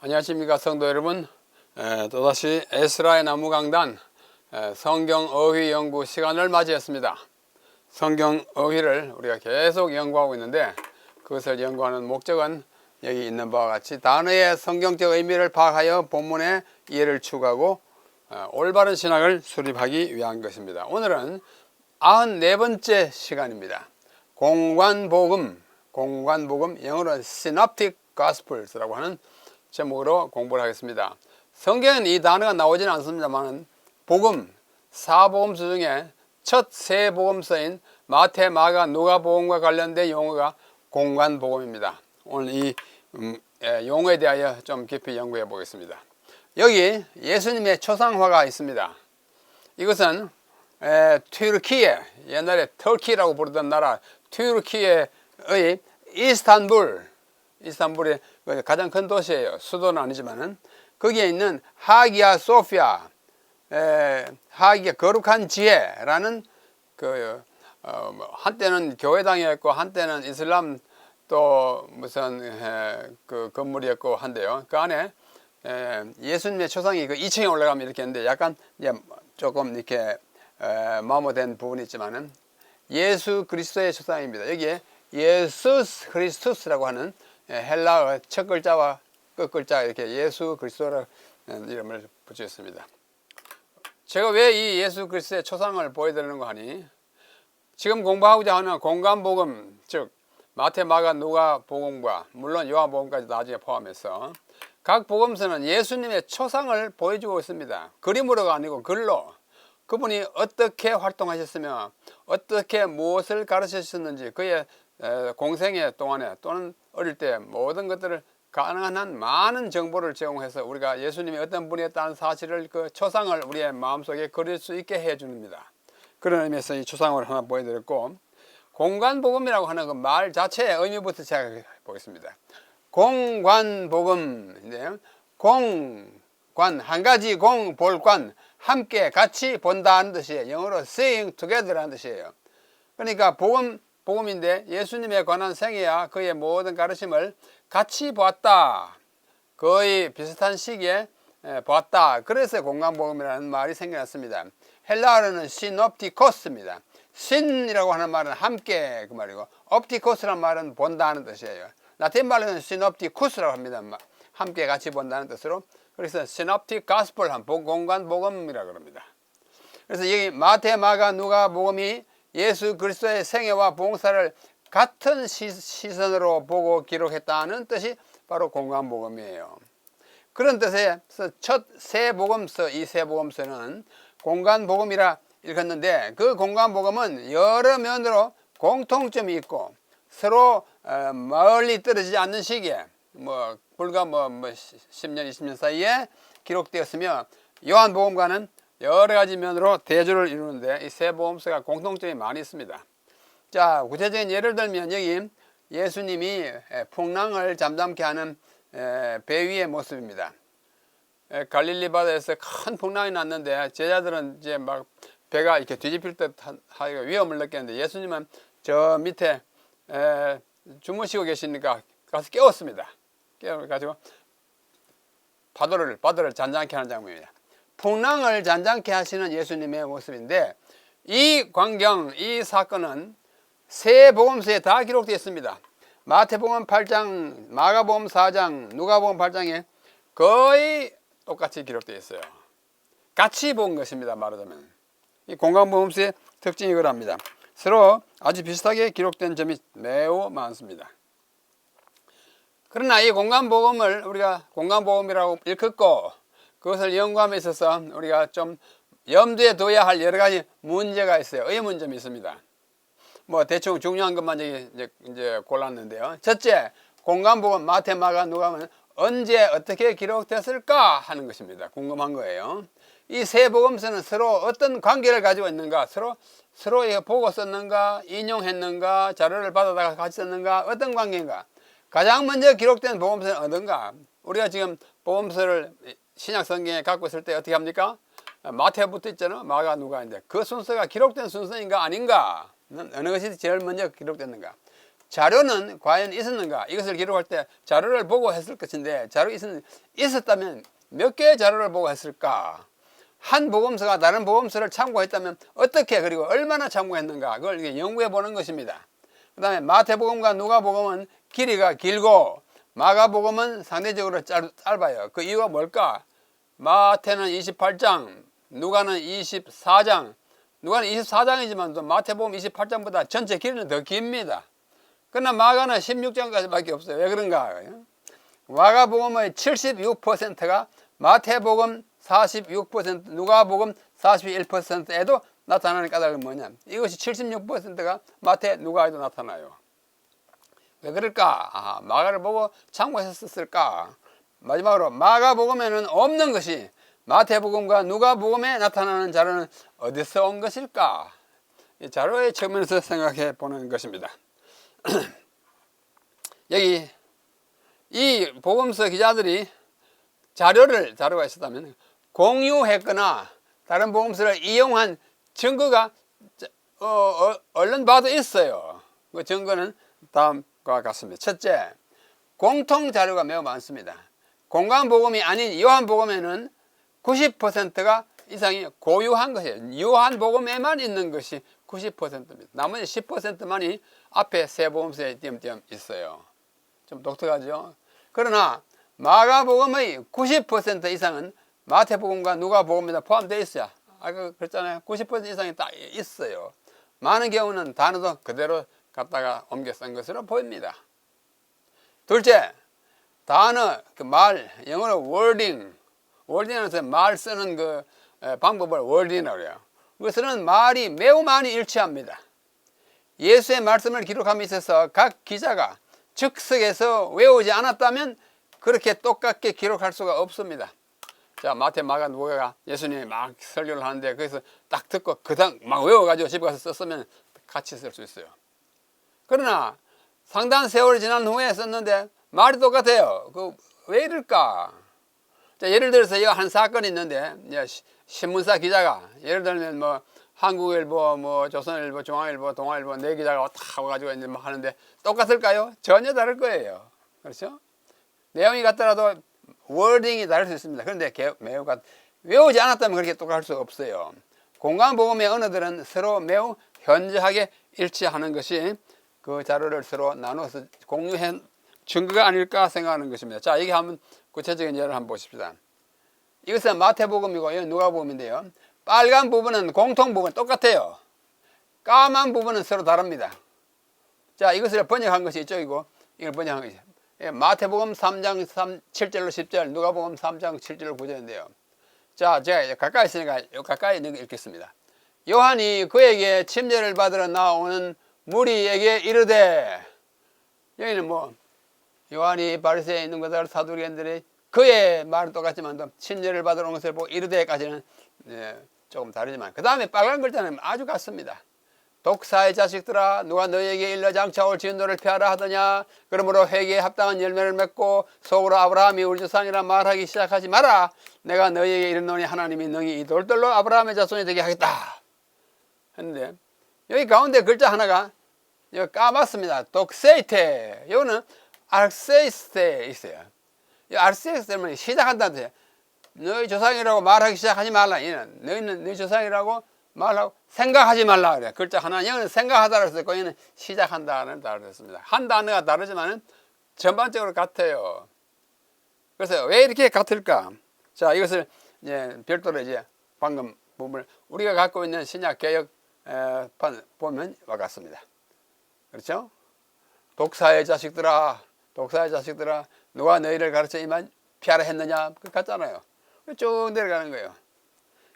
안녕하십니까 성도 여러분. 또다시 에스라의 나무 강단 성경 어휘 연구 시간을 맞이했습니다. 성경 어휘를 우리가 계속 연구하고 있는데, 그것을 연구하는 목적은 여기 있는 바와 같이 단어의 성경적 의미를 파악하여 본문의 이해를 추구하고 올바른 신학을 수립하기 위한 것입니다. 오늘은 94번째 시간입니다. 공관복음, 영어로는 Synoptic Gospels라고 하는 제목으로 공부를 하겠습니다. 성경엔 이 단어가 나오지는 않습니다만, 복음, 사복음서 중에 첫 세 복음서인 마태, 마가, 누가복음과 관련된 용어가 공관복음입니다. 오늘 이 용어에 대하여 좀 깊이 연구해 보겠습니다. 여기 예수님의 초상화가 있습니다. 이것은 튀르키예, 옛날에 터키라고 부르던 나라 튀르키예의 이스탄불이 가장 큰 도시예요. 수도는 아니지만은 거기에 있는 하기야 소피아, 하기야 거룩한 지혜라는 한때는 교회당이었고 한때는 이슬람 또 무슨 그 건물이었고 한데요. 그 안에 예수님의 초상이 그 2층에 올라가면 이렇게 있는데, 약간 이제 조금 이렇게 마모된 부분이 있지만은 예수 그리스도의 초상입니다. 여기에 예수스 크리스투스라고 하는 헬라어 첫 글자와 끝 글자 이렇게 예수 그리스도라는 이름을 붙였습니다. 제가 왜 이 예수 그리스도의 초상을 보여드리는가 하니, 지금 공부하고자 하는 공관복음, 즉 마태, 마가, 누가 복음과 물론 요한복음까지 나중에 포함해서 각 복음서는 예수님의 초상을 보여주고 있습니다. 그림으로가 아니고 글로. 그분이 어떻게 활동하셨으며 어떻게 무엇을 가르치셨는지, 그의 공생애 동안에 또는 어릴 때 모든 것들을 가능한 한 많은 정보를 제공해서 우리가 예수님이 어떤 분이었다는 사실을, 그 초상을 우리의 마음속에 그릴 수 있게 해줍니다. 그런 의미에서 이 초상을 하나 보여드렸고, 공관복음이라고 하는 그 말 자체의 의미부터 제가 보겠습니다. 공관복음인데요, 공관, 한 가지 볼관, 함께 같이 본다는 뜻이에요. 영어로 seeing together라는 뜻이에요. 그러니까 복음인데 예수님에 관한 생애와 그의 모든 가르침을 같이 보았다. 거의 비슷한 시기에 보았다. 그래서 공관복음이라는 말이 생겨났습니다. 헬라어로는 시놉티코스입니다. 신이라고 하는 말은 함께 그 말이고, 옵티코스라는 말은 본다는 뜻이에요. 라틴 말로는 시놉티쿠스라고 합니다. 함께 같이 본다는 뜻으로. 그래서 시놉틱 가스펠, 공관복음이라고 합니다. 그래서 여기 마태, 마가, 누가 복음이 예수 그리스도의 생애와 봉사를 같은 시선으로 보고 기록했다는 뜻이 바로 공관복음이에요. 그런 뜻에서 첫 세 복음서, 이 세 복음서는 공관복음이라 읽었는데, 그 공관복음은 여러 면으로 공통점이 있고 서로 멀리 떨어지지 않는 시기에 불과 10년, 20년 사이에 기록되었으며, 요한복음과는 여러 가지 면으로 대조를 이루는데 이 세 복음서가 공통점이 많이 있습니다. 자, 구체적인 예를 들면 여기 예수님이 풍랑을 잠잠케 하는 배 위의 모습입니다. 갈릴리 바다에서 큰 풍랑이 났는데 제자들은 이제 막 배가 이렇게 뒤집힐 듯 하기가 위험을 느꼈는데, 예수님은 저 밑에 주무시고 계시니까 가서 깨웠습니다. 깨워가지고 바다를 잔잔케 하는 장면입니다. 풍랑을 잔잔케 하시는 예수님의 모습인데, 이 광경, 이 사건은 세 복음서에 다 기록되어 있습니다. 마태복음 8장, 마가복음 4장, 누가복음 8장에 거의 똑같이 기록되어 있어요. 같이 본 것입니다. 말하자면 이 공관복음서의 특징이 그럽니다. 서로 아주 비슷하게 기록된 점이 매우 많습니다. 그러나 이 공관복음을 우리가 공관복음이라고 일컫고 그것을 연구함에 있어서 우리가 좀 염두에 둬야 할 여러 가지 문제가 있어요. 의문점이 있습니다. 대충 중요한 것만 이제 골랐는데요. 첫째, 공관복음 마태, 마가, 누가는 언제 어떻게 기록됐을까 하는 것입니다. 궁금한 거예요. 이 세 복음서는 서로 어떤 관계를 가지고 있는가, 서로 보고 썼는가, 인용했는가, 자료를 받아다가 같이 썼는가, 어떤 관계인가. 가장 먼저 기록된 복음서는 어떤가? 우리가 지금 복음서를 신약 성경에 갖고 있을 때 어떻게 합니까? 마태부터 있잖아, 마가, 누가인데 그 순서가 기록된 순서인가 아닌가? 어느 것이 제일 먼저 기록됐는가? 자료는 과연 있었는가? 이것을 기록할 때 자료를 보고 했을 것인데 있었다면 몇 개의 자료를 보고 했을까? 한 복음서가 다른 복음서를 참고했다면 어떻게 그리고 얼마나 참고했는가? 그걸 연구해 보는 것입니다. 그 다음에 마태복음과 누가복음은 길이가 길고 마가복음은 상대적으로 짧아요. 그 이유가 뭘까? 마태는 28장, 누가는 24장. 누가는 24장이지만 또 마태복음 28장보다 전체 길이는 더 깁니다. 그러나 마가는 16장까지밖에 없어요. 왜 그런가? 마가복음의 76%가 마태복음 46%, 누가복음 41%에도 나타나는 까닭은 뭐냐? 이것이 76%가 마태, 누가에도 나타나요. 왜 그럴까? 마가를 보고 참고했었을까? 마지막으로 마가복음에는 없는 것이 마태복음과 누가복음에 나타나는 자료는 어디서 온 것일까? 이 자료의 측면에서 생각해 보는 것입니다. 여기 이 복음서 기자들이 자료가 있었다면 공유했거나 다른 복음서를 이용한 증거가 얼른 봐도 있어요. 그 증거는 다음과 같습니다. 첫째, 공통 자료가 매우 많습니다. 공관복음이 아닌 요한복음에는 90%가 이상이 고유한 것이에요. 요한복음에만 있는 것이 90%입니다. 나머지 10%만이 앞에 세 복음서에 띄엄띄엄 있어요. 좀 독특하죠? 그러나 마가복음의 90% 이상은 마태복음과 누가복음에다 포함되어 있어요. 아까 그랬잖아요. 90% 이상이 다 있어요. 많은 경우는 단어도 그대로 갖다가 옮겨 쓴 것으로 보입니다. 둘째, 단어, 그 말, 영어로 wording에서 말 쓰는 그 방법을 wording이라고 해요. 그것은 말이 매우 많이 일치합니다. 예수의 말씀을 기록함에 있어서 각 기자가 즉석에서 외우지 않았다면 그렇게 똑같게 기록할 수가 없습니다. 자, 마태, 마가, 누가가 예수님이 막 설교를 하는데 거기서 딱 듣고 그다음 막 외워가지고 집에 가서 썼으면 같이 쓸 수 있어요. 그러나 상당한 세월이 지난 후에 썼는데 말이 똑같아요. 왜 이럴까? 자, 예를 들어서 이거 한 사건이 있는데 신문사 기자가 예를 들면 뭐 한국일보, 뭐 조선일보, 중앙일보, 동아일보 네 기자가 다 와가지고 이제 막 하는데 똑같을까요? 전혀 다를 거예요. 그렇죠? 내용이 같더라도 워딩이 다를 수 있습니다. 그런데 매우 외우지 않았다면 그렇게 똑같을 수 없어요. 공관복음의 언어들은 서로 매우 현저하게 일치하는 것이 그 자료를 서로 나눠서 공유한 증거가 아닐까 생각하는 것입니다. 자, 여기 한번 구체적인 예를 한번 보십시다. 이것은 마태복음이고 이건 누가복음인데요. 빨간 부분은 공통 부분 똑같아요. 까만 부분은 서로 다릅니다. 자, 이것을 번역한 것이 이쪽이고 이걸 번역한 것이 마태복음 3장 7절로 10절, 누가복음 3장 7절로 9절인데요. 자, 제가 가까이 있으니까 가까이 읽겠습니다. 요한이 그에게 침례를 받으러 나오는 무리에게 이르되, 여기는 뭐 요한이 바리새에 있는 것들 사두리인들이 그의 말은 똑같지만 침례를 받으러 온 것을 보고 이르되까지는 조금 다르지만 그 다음에 빨간 글자는 아주 같습니다. 독사의 자식들아, 누가 너희에게 일러 장차 올 진노를 피하라 하더냐? 그러므로 회개에 합당한 열매를 맺고 속으로 아브라함이 우리 조상이라 말하기 시작하지 마라. 내가 너희에게 이르노니 하나님이 너희 이 돌들로 아브라함의 자손이 되게 하겠다 했는데, 여기 가운데 글자 하나가 여기 까맣습니다. 독세이테. 이거는 알세이스테 있어요. 이 알세이스테는 시작한다는 뜻이에요. 너희 조상이라고 말하기 시작하지 말라. 얘는 너희는 너희 조상이라고 말하고 생각하지 말라 그래. 글자 하나, 여기는 생각하다라고 했고 얘는 시작한다는 단어를 했습니다. 한 단어가 다르지만은 전반적으로 같아요. 그래서 왜 이렇게 같을까? 자, 이것을 이제 별도로 이제 방금 부분을 우리가 갖고 있는 신약 개혁판 보면 와 같습니다. 그렇죠? 독사의 자식들아, 누가 너희를 가르쳐 이만 피하라 했느냐? 그 같잖아요. 쭉 내려가는 거예요.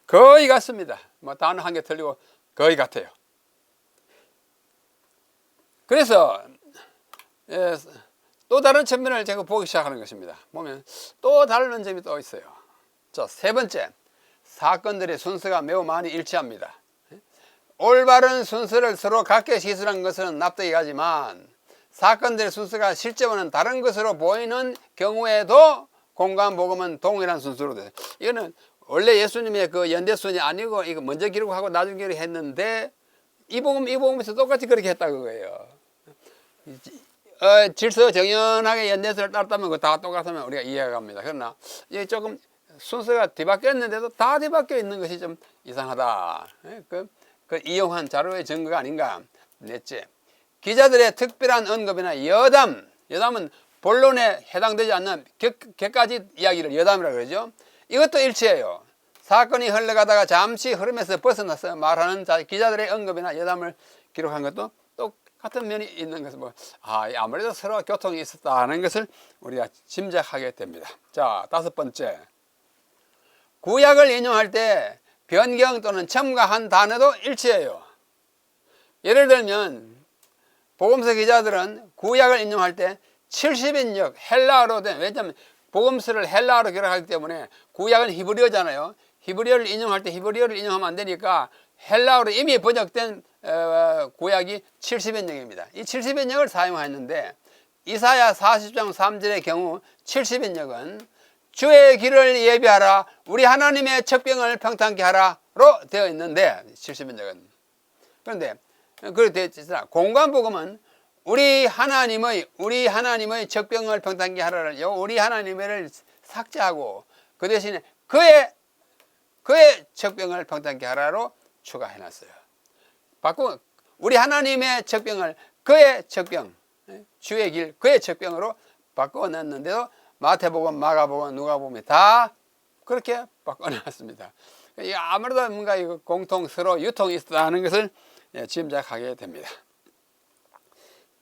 거의 같습니다. 뭐 단어 한 개 틀리고 거의 같아요. 그래서 또 다른 측면을 제가 보기 시작하는 것입니다. 보면 또 다른 점이 또 있어요. 자, 세 번째, 사건들의 순서가 매우 많이 일치합니다. 올바른 순서를 서로 각기 시술한 것은 납득이 가지만 사건들의 순서가 실제와는 다른 것으로 보이는 경우에도 공관복음은 동일한 순서로 돼요. 이거는 원래 예수님의 그 연대순이 아니고 이거 먼저 기록하고 나중에 기록했는데 이 복음에서 똑같이 그렇게 했다 그거예요. 질서 정연하게 연대서를 따랐다면 그거 다 똑같으면 우리가 이해가 갑니다. 그러나 이게 조금 순서가 뒤바뀌었는데도 다 뒤바뀌어 있는 것이 좀 이상하다. 그 이용한 자료의 증거가 아닌가. 넷째, 기자들의 특별한 언급이나 여담은 본론에 해당되지 않는 객가지 이야기를 여담이라고 그러죠. 이것도 일치해요. 사건이 흘러가다가 잠시 흐름에서 벗어나서 말하는 기자들의 언급이나 여담을 기록한 것도 똑같은 면이 있는 것은 아무래도 서로 교통이 있었다는 것을 우리가 짐작하게 됩니다. 자, 다섯 번째, 구약을 인용할 때 변경 또는 첨가한 단어도 일치해요. 예를 들면 복음서 기자들은 구약을 인용할 때 70인역 헬라어로 된, 왜냐하면 복음서를 헬라어로 기록하기 때문에 구약은 히브리어잖아요. 히브리어를 인용할 때 히브리어를 인용하면 안 되니까 헬라어로 이미 번역된 구약이 70인역입니다. 이 70인역을 사용했는데 이사야 40장 3절의 경우 70인역은 주의 길을 예비하라, 우리 하나님의 척병을 평탄케 하라로 되어 있는데 70인역은. 그런데 그렇게 되어 있으나 공관복음은 우리 하나님의 척병을 평탄케 하라를 우리 하나님을 삭제하고 그 대신에 그의 척병을 평탄케 하라로 추가해놨어요. 바꾸면 우리 하나님의 척병을 그의 척병, 주의 길 그의 척병으로 바꿔놨는데도 마태복음, 마가복음, 누가복음이 다 그렇게 바꿔놨습니다. 아무래도 뭔가 이거 공통 서로 유통이 있다는 것을 짐작하게 됩니다.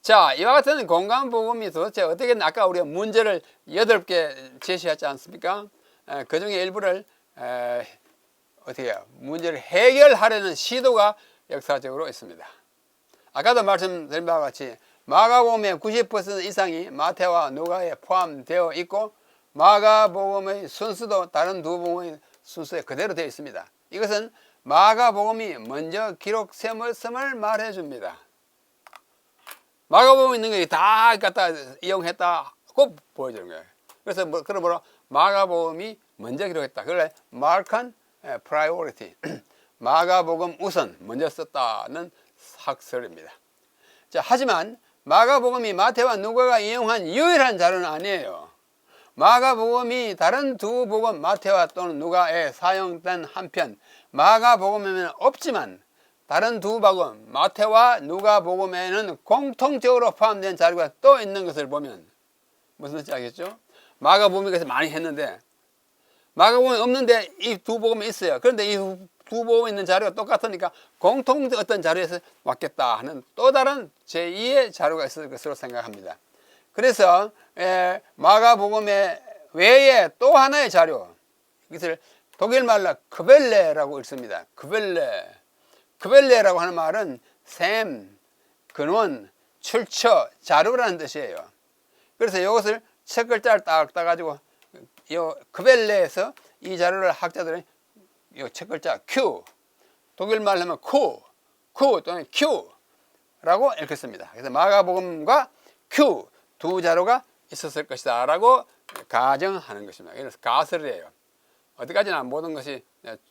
자, 이와 같은 공간복음이 도대체 어떻게, 아까 우리가 문제를 8개 제시하지 않습니까? 그 중에 일부를 어떻게 해요? 문제를 해결하려는 시도가 역사적으로 있습니다. 아까도 말씀드린 바와 같이 마가복음의 90% 이상이 마태와 누가에 포함되어 있고 마가복음의 순서도 다른 두 복음의 순서에 그대로 되어 있습니다. 이것은 마가복음이 먼저 기록sem을 말해줍니다. 마가복음에 있는 것이 다 갖다 이용했다고 보여주는 거예요. 그래서 그러므로 마가복음이 먼저 기록했다. 그걸 마르칸 프라이오리티, 마가복음 우선 먼저 썼다는 학설입니다. 자, 하지만 마가복음이 마태와 누가가 이용한 유일한 자료는 아니에요. 마가복음이 다른 두 복음 마태와 또는 누가에 사용된 한편 마가복음에는 없지만 다른 두 복음 마태와 누가복음에는 공통적으로 포함된 자료가 또 있는 것을 보면 무슨 뜻인지 알겠죠? 마가복음이 그래서 많이 했는데 마가복음이 없는데 이 두 복음이 있어요. 그런데 이 두 복음에 있는 자료가 똑같으니까 공통 어떤 자료에서 왔겠다 하는 또 다른 제2의 자료가 있을 것으로 생각합니다. 그래서 마가복음 외에 또 하나의 자료, 이것을 독일 말로 크벨레라고 읽습니다. 크벨레라고 하는 말은 셈, 근원, 출처, 자료라는 뜻이에요. 그래서 이것을 첫 글자를 딱 따가지고 이 크벨레에서 이 자료를 학자들은 이 첫 글자 Q, 독일 말로 하면 Q 또는 Q라고 읽겠습니다. 그래서 마가복음과 Q 두 자료가 있었을 것이다 라고 가정하는 것입니다. 그래서 가설이에요. 어디까지나 모든 것이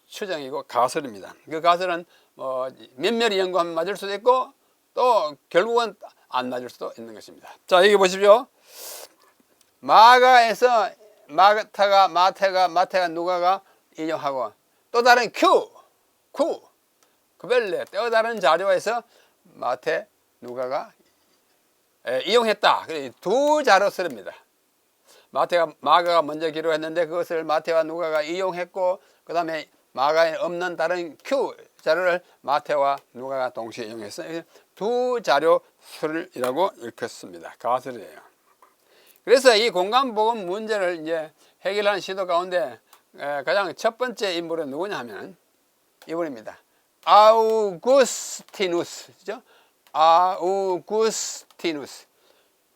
추정이고 가설입니다. 그 가설은 면밀히 연구하면 맞을 수도 있고 또 결국은 안 맞을 수도 있는 것입니다. 자, 여기 보십시오. 마가에서 마태가 누가가 인용하고 또 다른 크벨레 또 다른 자료에서 마태 누가가 이용했다. 두 자료설입니다. 마가가 먼저 기록했는데 그것을 마태와 누가가 이용했고 그 다음에 마가에 없는 다른 Q 자료를 마태와 누가가 동시에 이용했어요. 두 자료설이라고 읽혔습니다. 가설이에요. 그래서 이 공간복음 문제를 이제 해결하는 시도 가운데 가장 첫 번째 인물은 누구냐 하면 이분입니다. 아우구스티누스죠. 아우구스티누스.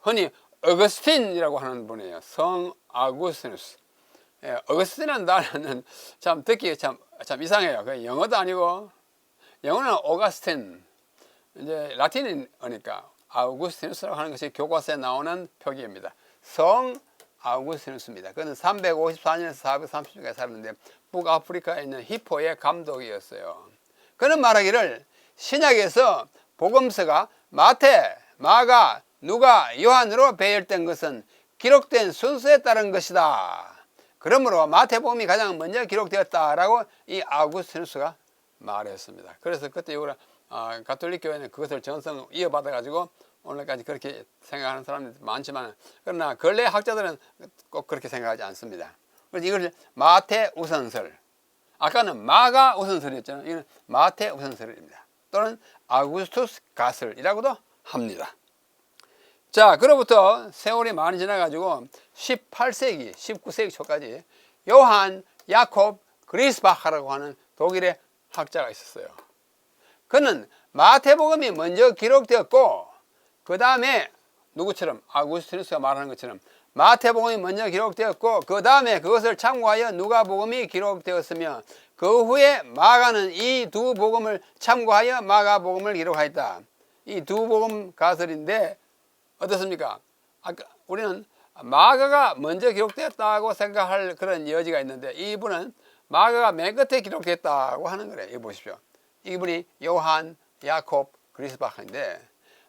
흔히 어거스틴이라고 하는 분이에요. 성 아구스티누스. 어거스틴이라는 단어는 참 듣기 참 이상해요. 영어도 아니고 영어는 오가스틴. 이제 라틴어니까 아우구스티누스라고 하는 것이 교과서에 나오는 표기입니다. 성 아우구스티누스입니다. 그는 354년에서 430년까지 살았는데 북아프리카에 있는 히포의 감독이었어요. 그는 말하기를 신약에서 복음서가 마태, 마가, 누가, 요한으로 배열된 것은 기록된 순서에 따른 것이다. 그러므로 마태복음이 가장 먼저 기록되었다라고 이 아우구스티누스가 말했습니다. 그래서 그때 이거를 가톨릭 교회는 그것을 전성 이어받아 가지고 오늘까지 그렇게 생각하는 사람들이 많지만, 그러나 근래 학자들은 꼭 그렇게 생각하지 않습니다. 그래서 이것을 마태 우선설, 아까는 마가 우선설이었잖아요. 이건 마태 우선설입니다. 또는 아우구스투스 가설이라고도 합니다. 자, 그로부터 세월이 많이 지나가지고 18세기, 19세기 초까지 요한 야콥 그리스바하라고 하는 독일의 학자가 있었어요. 그는 마태복음이 먼저 기록되었고, 그 다음에 누구처럼 아우구스티누스가 말하는 것처럼 마태복음이 먼저 기록되었고, 그 다음에 그것을 참고하여 누가복음이 기록되었으며, 그 후에 마가는 이 두 복음을 참고하여 마가복음을 기록하였다. 이 두 복음 가설인데 어떻습니까? 아까 우리는 마가가 먼저 기록됐다고 생각할 그런 여지가 있는데, 이분은 마가가 맨 끝에 기록됐다고 하는 거래요. 이거 보십시오. 이분이 요한 야콥 그리스바하인데,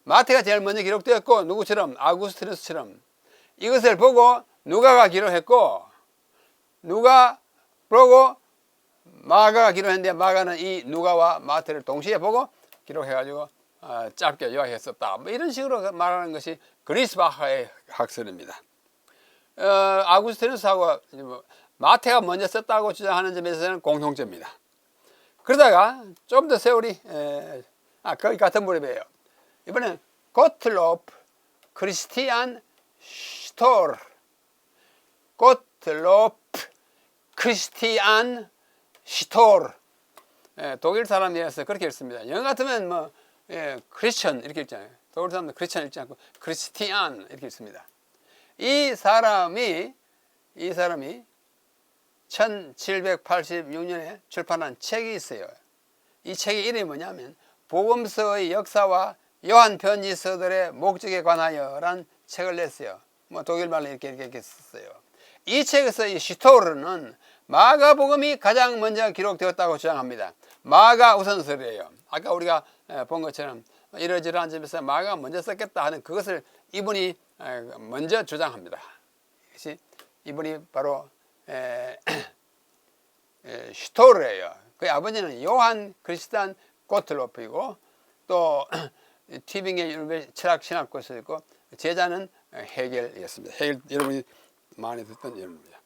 마태가 제일 먼저 기록되었고, 누구처럼 아우구스티누스처럼 이것을 보고 누가가 기록했고, 누가 보고 마가가 기록했는데, 마가는 이 누가와 마태를 동시에 보고 기록해가지고 짧게 요약했었다. 뭐 이런 식으로 말하는 것이 그리스바하의 학설입니다. 아우구스티누스하고 마태가 먼저 썼다고 주장하는 점에서는 공통점입니다. 그러다가 좀 더 세월이 거의 같은 무렵이에요. 이번엔 고틀로프 크리스티안 슈토르, 고틀로프 크리스티안 슈토르, 독일 사람이어서 그렇게 읽습니다. 영어 같으면 뭐 크리스천 이렇게 읽잖아요. 독일 사람도 크리스천 읽지 않고 크리스티안 이렇게 읽습니다. 이 사람이 1786년에 출판한 책이 있어요. 이 책의 이름이 뭐냐면 복음서의 역사와 요한 편지서들의 목적에 관하여라는 책을 냈어요. 뭐 독일말로 이렇게 썼어요. 이 책에서 이 슈토르는 마가복음이 가장 먼저 기록되었다고 주장합니다. 마가 우선설이에요. 아까 우리가 본 것처럼 이러저러한 점에서 마가가 먼저 썼겠다 하는 그것을 이분이 먼저 주장합니다. 이분이 바로 슈토르예요. 그의 아버지는 요한 크리스티안 고틀로프이고, 또 튜빙의 철학신학교에서 제자는 헤겔이었습니다. 헤겔 여러분이 많이 듣던 여러분입니다.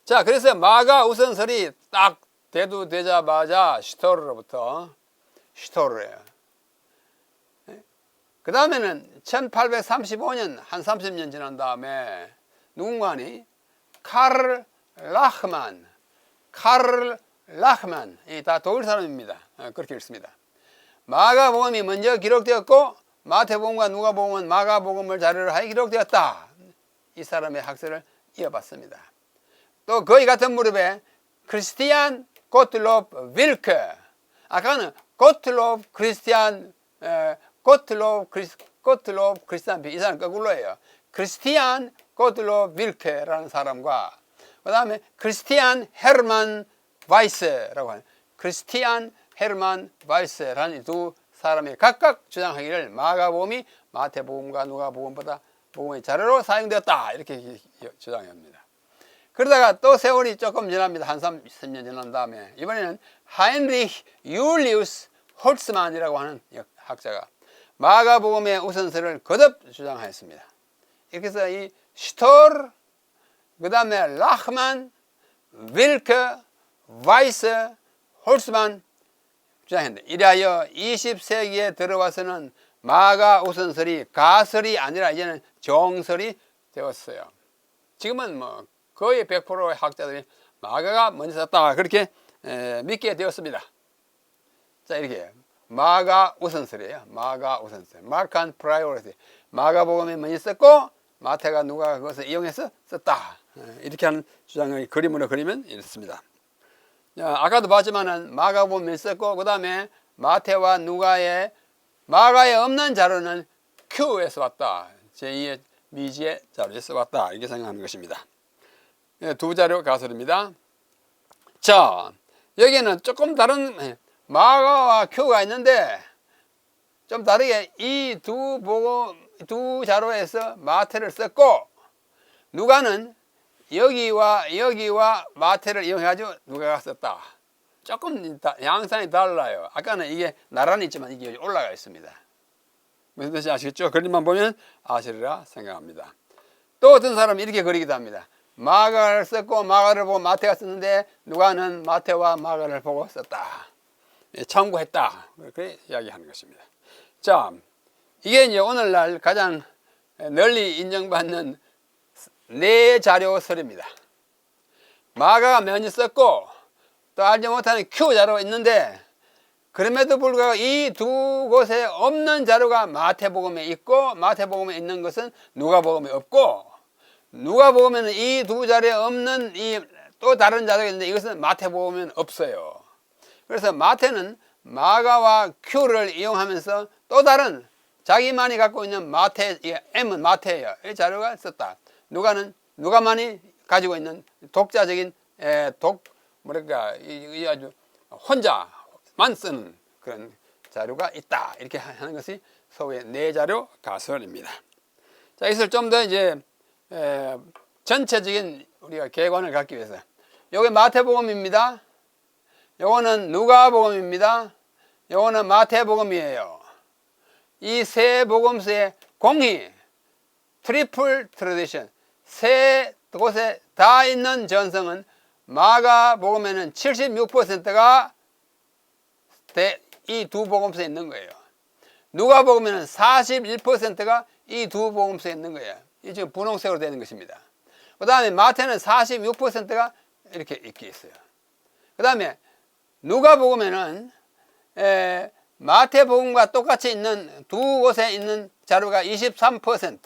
자, 그래서 마가 우선설이 딱 대두되자마자 슈토르로부터 슈토르예요. 그 다음에는 1835년 한 30년 지난 다음에 누군가니 카를 라흐만, 이 다 독일 사람입니다. 그렇게 읽습니다. 마가복음이 먼저 기록되었고, 마태복음과 누가복음은 마가복음을 자료로 하여 기록되었다. 이 사람의 학설을 이어봤습니다. 또 거의 같은 무렵에 크리스티안 고틀로프 윌케, 아까는 고틀로프 크리스티안 이 사람 거꾸로예요. 크리스티안 고틀로프 윌케라는 사람과, 그 다음에 크리스티안 헤르만 바이스라고 하는 크리스티안 헤르만 바이스라는 두 사람이 각각 주장하기를 마가복음이 마태복음과 누가복음보다 복음의 자료로 사용되었다, 이렇게 주장합니다. 그러다가 또 세월이 조금 지납니다. 한 30년 지난 다음에 이번에는 하인리히 율리우스 홀츠만이라고 하는 학자가 마가복음의 우선설을 거듭 주장하였습니다. 이렇게 해서 이 슈토르, 그 다음에 라흐만, 윌케, 바이스, 홀츠만 주장했는데, 이래하여 20세기에 들어와서는 마가 우선설이 가설이 아니라 이제는 정설이 되었어요. 지금은 뭐 거의 100%의 학자들이 마가가 먼저 썼다, 그렇게 믿게 되었습니다. 자, 이렇게 마가 우선설이에요. 마가 우선설, 마칸 프라이오리티. 마가복음이 먼저 썼고 마태가 누가가 그것을 이용해서 썼다, 이렇게 하는 주장을 그림으로 그리면 이렇습니다. 아까도 봤지만은 마가복음이 썼고, 그 다음에 마태와 누가의 마가에 없는 자료는 Q에서 왔다, 제2의 미지의 자료에서 왔다, 이렇게 생각하는 것입니다. 두 자료 가설입니다. 자, 여기에는 조금 다른 마가와 Q가 있는데, 좀 다르게 이 두 복음, 두 자료에서 마태를 썼고, 누가는 여기와 마태를 이용해가지고 누가가 썼다. 조금 양상이 달라요. 아까는 이게 나란히 있지만 이게 올라가 있습니다. 무슨 뜻인지 아시겠죠? 그림만 보면 아시리라 생각합니다. 또 어떤 사람은 이렇게 그리기도 합니다. 마가를 썼고 마가를 보고 마태가 썼는데 누가는 마태와 마가를 보고 썼다. 참고했다. 그렇게 이야기하는 것입니다. 자, 이게 이제 오늘날 가장 널리 인정받는 네 자료설입니다. 마가가 많이 썼고 또 알지 못하는 Q 자료가 있는데, 그럼에도 불구하고 이 두 곳에 없는 자료가 마태복음에 있고 마태복음에 있는 것은 누가복음에 없고, 누가복음에는 이 두 자료에 없는 이 또 다른 자료가 있는데 이것은 마태복음에는 없어요. 그래서 마태는 마가와 Q를 이용하면서 또 다른 자기만이 갖고 있는 마태, M은 마태예요. 이 자료가 썼다. 누가는 누가만이 가지고 있는 독자적인 뭐랄까 이 아주 혼자만 쓰는 그런 자료가 있다. 이렇게 하는 것이 소위의 네 자료 가설입니다. 자, 이것을 좀 더 이제 전체적인 우리가 개관을 갖기 위해서, 요게 마태복음입니다. 요거는 누가복음입니다. 요거는 마태복음이에요. 이 세 복음서의 공히 트리플 트래디션, 세 곳에 다 있는 전성은 마가복음에는 76%가 이 두 복음서에 있는 거예요. 누가복음에는 41%가 이 두 복음서에 있는 거예요. 이 지금 분홍색으로 되는 것입니다. 그 다음에 마태는 46%가 이렇게 있어요. 그 다음에 누가복음에는 마태복음과 똑같이 있는 두 곳에 있는 자료가 23%,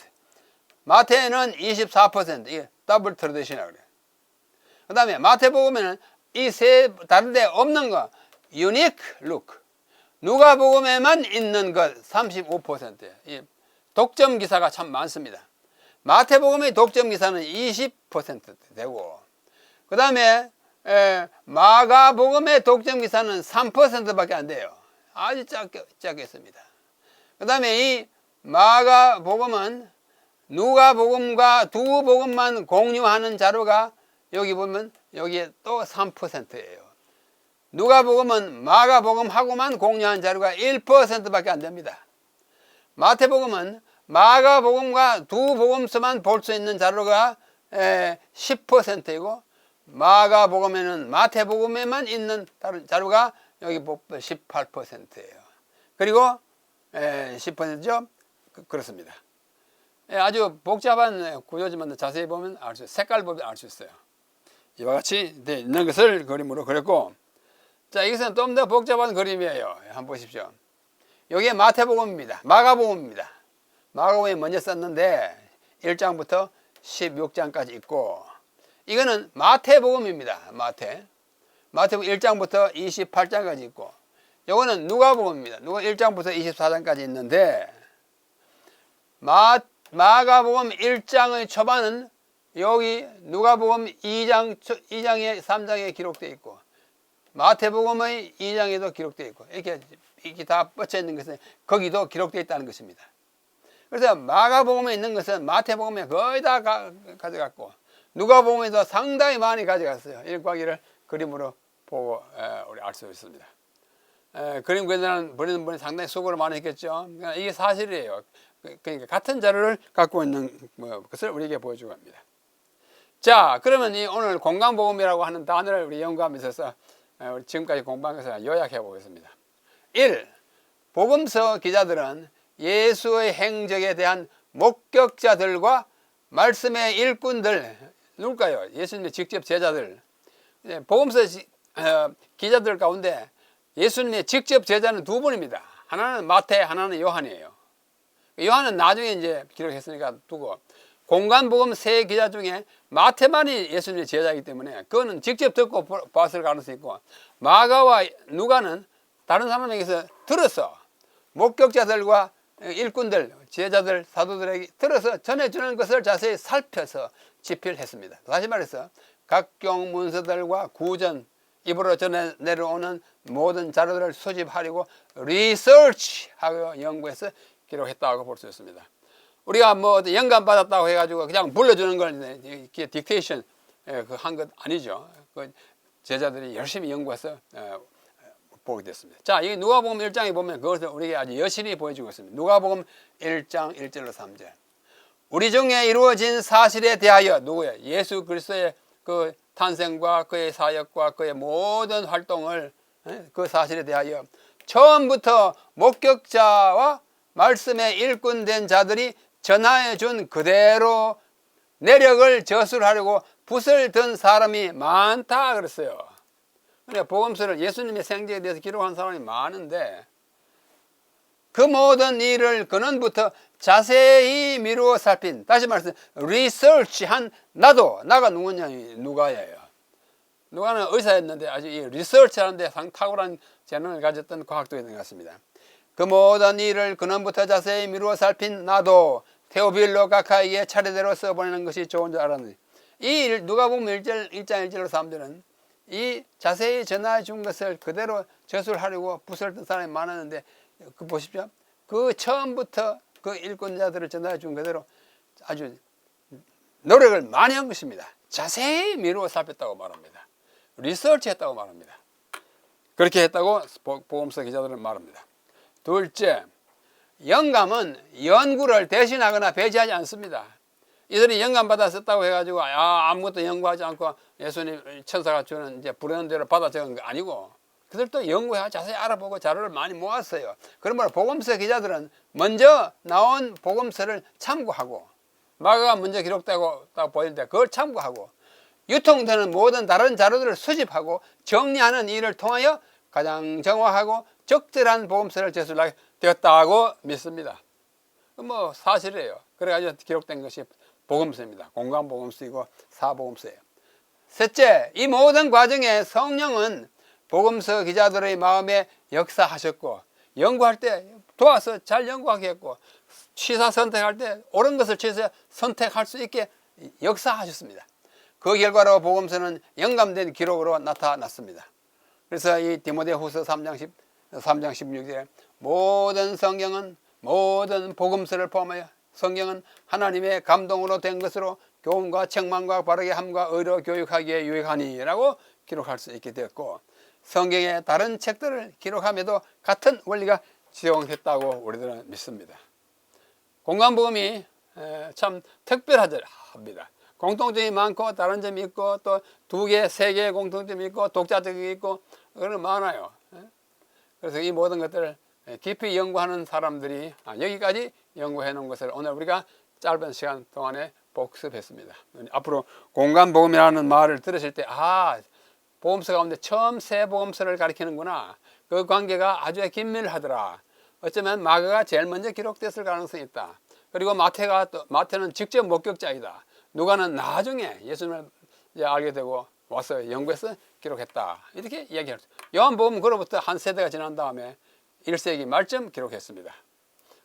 마태는 24%, 이게 더블 트래디션이라고 그래요. 그 다음에 마태복음에는 이 세 다른 데 없는 거, 유니크 룩, 누가복음에만 있는 것 35%예요. 독점 기사가 참 많습니다. 마태복음의 독점 기사는 20% 되고, 그 다음에 마가복음의 독점 기사는 3%밖에 안 돼요. 아주 작게 있습니다. 그 다음에 이 마가복음은 누가복음과 두 복음만 공유하는 자료가 여기 보면 여기에 또 3%예요. 누가복음은 마가복음하고만 공유한 자료가 1%밖에 안 됩니다. 마태복음은 마가복음과 두 복음서만 볼 수 있는 자료가 10%이고, 마가복음에는 마태복음에만 있는 자료가 여기 18%예요. 그리고 10%죠? 그렇습니다. 아주 복잡한 구조지만 자세히 보면 알 수 있어요. 색깔 보면 알 수 있어요. 이와 같이 되어 있는 것을 그림으로 그렸고, 자, 이것은 좀 더 복잡한 그림이에요. 한번 보십시오. 여기에 마태복음입니다. 마가복음입니다. 마가복음이 먼저 썼는데 1장부터 16장까지 있고, 이거는 마태복음입니다. 마태복음 1장부터 28장까지 있고, 이거는 누가복음입니다. 누가 1장부터 24장까지 있는데, 마가복음 1장의 초반은 여기 누가복음 2장에 3장에 기록되어 있고, 마태복음의 2장에도 기록되어 있고, 이렇게 다 뻗쳐 있는 것은 거기도 기록되어 있다는 것입니다. 그래서 마가복음에 있는 것은 마태복음에 거의 다 가져갔고, 누가복음에도 상당히 많이 가져갔어요. 일과기를 그림으로 보고 우리 알 수 있습니다. 그림 그리는 분이 상당히 수고를 많이 했겠죠. 그러니까 이게 사실이에요. 그러니까 같은 자료를 갖고 있는 것을 우리에게 보여주고 합니다. 자, 그러면 이 오늘 공간복음이라고 하는 단어를 우리 연구하면서 지금까지 공부한 것을 요약해 보겠습니다. 1. 복음서 기자들은 예수의 행적에 대한 목격자들과 말씀의 일꾼들, 누굴까요? 예수님의 직접 제자들. 복음서 기자들 가운데 예수님의 직접 제자는 두 분입니다. 하나는 마태, 하나는 요한이에요. 요한은 나중에 이제 기록했으니까 두고, 공간복음 세 기자 중에 마태만이 예수님의 제자이기 때문에 그거는 직접 듣고 봤을 가능성이 있고, 마가와 누가는 다른 사람에게서 들어서 목격자들과 일꾼들, 제자들, 사도들에게 들어서 전해주는 것을 자세히 살펴서 집필했습니다. 다시 말해서 각종 문서들과 구전, 입으로 전해 내려오는 모든 자료들을 수집하려고 리서치하고 연구해서 기록했다고 볼 수 있습니다. 우리가 뭐 영감 받았다고 해가지고 그냥 불러주는 걸 이게 딕테이션 한 것 아니죠. 그 제자들이 열심히 연구해서 보게 됐습니다. 자, 이 누가복음 1장에 보면 그것을 우리에게 아주 여실히 보여주고 있습니다. 누가복음 1장 1절로 3절. 우리 중에 이루어진 사실에 대하여 누구예요? 예수 그리스도의 그 탄생과 그의 사역과 그의 모든 활동을 그 사실에 대하여 처음부터 목격자와 말씀에 일꾼된 자들이 전하여 준 그대로 내력을 저술하려고 붓을 든 사람이 많다 그랬어요. 그러니까 복음서를 예수님의 생제에 대해서 기록한 사람이 많은데 그 모든 일을 근원부터 자세히 미루어 살핀, 다시 말해서 리서치한 나가 누구냐? 누가예요. 누가는 의사였는데 아주 이 리서치하는 데 탁월한 재능을 가졌던 과학도였던 것 같습니다. 그 모든 일을 근원부터 자세히 미루어 살핀 나도 테오빌로 가카이에 차례대로 써보내는 것이 좋은 줄 알았는데, 이 누가복음 1장 1절로 3절은 이 자세히 전하여 준 것을 그대로 저술하려고 붓을 든 사람이 많았는데, 그 보십시오. 그 처음부터 그 일꾼자들을 전하여 준 그대로 아주 노력을 많이 한 것입니다. 자세히 미루어 살폈다고 말합니다. 리서치했다고 말합니다. 그렇게 했다고 복음서 기자들은 말합니다. 둘째, 영감은 연구를 대신하거나 배제하지 않습니다. 이들이 영감 받아 썼다고 해가지고 아무것도 연구하지 않고 예수님 천사가 주는 이제 부르는 대로 받아 적은 거 아니고, 그들도 연구해 자세히 알아보고 자료를 많이 모았어요. 그러므로 복음서 기자들은 먼저 나온 복음서를 참고하고, 마가가 먼저 기록되고 보이는데 그걸 참고하고, 유통되는 모든 다른 자료들을 수집하고 정리하는 일을 통하여 가장 정확하고 적절한 복음서를 제출하게 되었다고 믿습니다. 뭐 사실이에요. 그래가지고 기록된 것이 복음서입니다. 공관복음서이고 사복음서예요. 셋째, 이 모든 과정에 성령은 복음서 기자들의 마음에 역사하셨고, 연구할 때 도와서 잘 연구하게 했고, 취사 선택할 때 옳은 것을 취사 선택할 수 있게 역사하셨습니다. 그 결과로 복음서는 영감된 기록으로 나타났습니다. 그래서 이 디모데후서 3장 16절에 모든 성경은 모든 복음서를 포함하여 성경은 하나님의 감동으로 된 것으로 교훈과 책망과 바르게 함과 의로 교육하기에 유익하니 라고 기록할 수 있게 되었고, 성경의 다른 책들을 기록함에도 같은 원리가 적용했다고 우리들은 믿습니다. 공관복음이 참 특별합니다. 공통점이 많고 다른 점이 있고 또 2개, 3개의 공통점이 있고 독자적이 있고 그런 많아요. 그래서 이 모든 것들을 깊이 연구하는 사람들이 여기까지 연구해 놓은 것을 오늘 우리가 짧은 시간 동안에 복습했습니다. 앞으로 공관복음이라는 말을 들으실 때 복음서 가운데 처음 새 복음서를 가리키는구나. 그 관계가 아주 긴밀하더라. 어쩌면 마가가 제일 먼저 기록됐을 가능성이 있다. 그리고 마태는 직접 목격자이다. 누가는 나중에 예수님을 이제 알게 되고 와서 연구해서 기록했다. 이렇게 이야기할 수 있어요. 요한복음은 그로부터 한 세대가 지난 다음에 1세기 말쯤 기록했습니다.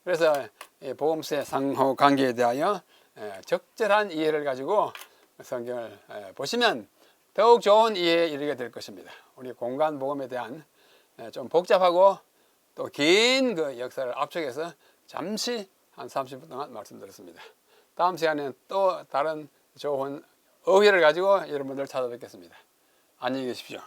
그래서 복음서의 상호 관계에 대하여 적절한 이해를 가지고 성경을 보시면 더욱 좋은 이해에 이르게 될 것입니다. 우리 공관복음에 대한 좀 복잡하고 또 긴 그 역사를 압축해서 잠시 한 30분 동안 말씀드렸습니다. 다음 시간에는 또 다른 좋은 의회를 가지고 여러분들 찾아뵙겠습니다. 안녕히 계십시오.